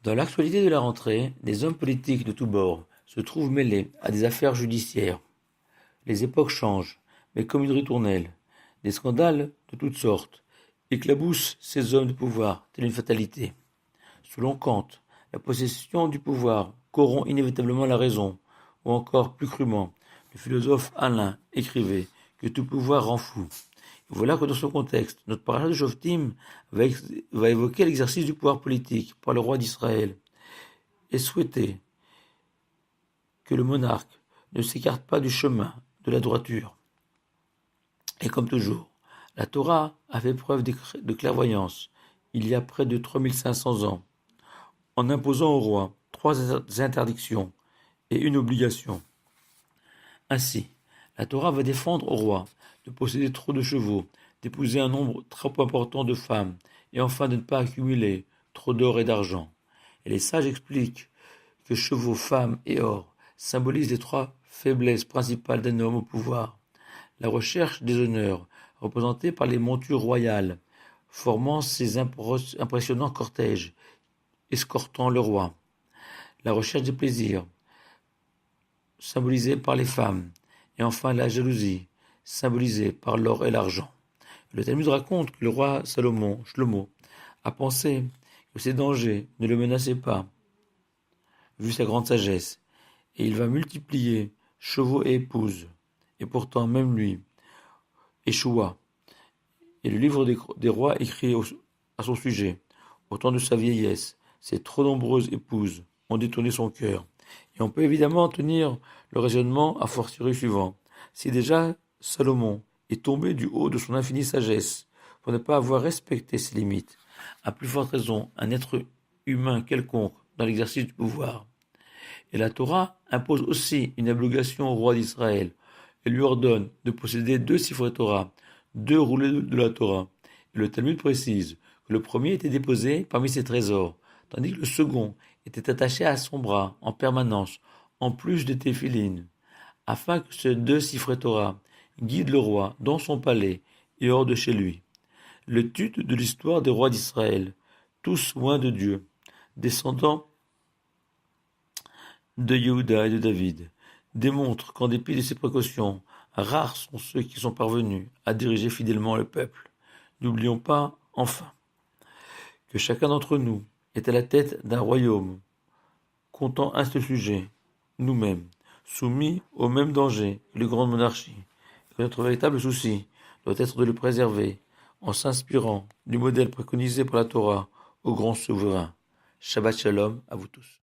Dans l'actualité de la rentrée, des hommes politiques de tous bords se trouvent mêlés à des affaires judiciaires. Les époques changent, mais comme une ritournelle. Des scandales de toutes sortes éclaboussent ces hommes de pouvoir, telle une fatalité. Selon Kant, la possession du pouvoir corrompt inévitablement la raison, ou encore plus crûment, le philosophe Alain écrivait que tout pouvoir rend fou. Et voilà que dans ce contexte, notre parasha de Shoftim va évoquer l'exercice du pouvoir politique par le roi d'Israël et souhaiter que le monarque ne s'écarte pas du chemin de la droiture. Et comme toujours, la Torah a fait preuve de clairvoyance il y a près de 3500 ans, en imposant au roi 3 interdictions et une obligation. Ainsi, la Torah va défendre au roi de posséder trop de chevaux, d'épouser un nombre trop important de femmes, et enfin de ne pas accumuler trop d'or et d'argent. Et les sages expliquent que chevaux, femmes et or symbolisent les 3 faiblesses principales d'un homme au pouvoir. La recherche des honneurs, représentée par les montures royales, formant ces impressionnants cortèges, escortant le roi. La recherche des plaisirs, symbolisée par les femmes, et enfin la jalousie, symbolisée par l'or et l'argent. Le Talmud raconte que le roi Salomon, Shlomo, a pensé que ces dangers ne le menaçaient pas, vu sa grande sagesse, et il va multiplier chevaux et épouses. Et pourtant, même lui échoua. Et le livre des rois écrit à son sujet, au temps de sa vieillesse, ses trop nombreuses épouses ont détourné son cœur. Et on peut évidemment tenir le raisonnement a fortiori suivant. Si déjà Salomon est tombé du haut de son infinie sagesse pour ne pas avoir respecté ses limites, à plus forte raison un être humain quelconque dans l'exercice du pouvoir. Et la Torah impose aussi une abrogation au roi d'Israël et lui ordonne de posséder 2 Sifrei Torah, 2 roulets de la Torah. Et le Talmud précise que le premier était déposé parmi ses trésors, tandis que le second était attaché à son bras en permanence, en plus des téphilines, afin que ces 2 Sifrei Torah guident le roi dans son palais et hors de chez lui. L'étude de l'histoire des rois d'Israël, tous loin de Dieu, descendants de Yehuda et de David, démontre qu'en dépit de ces précautions, rares sont ceux qui sont parvenus à diriger fidèlement le peuple. N'oublions pas, enfin, que chacun d'entre nous est à la tête d'un royaume, comptant un seul sujet, nous-mêmes, soumis au même danger que les grandes monarchies, et que notre véritable souci doit être de le préserver en s'inspirant du modèle préconisé par la Torah au grand souverain. Shabbat Shalom à vous tous.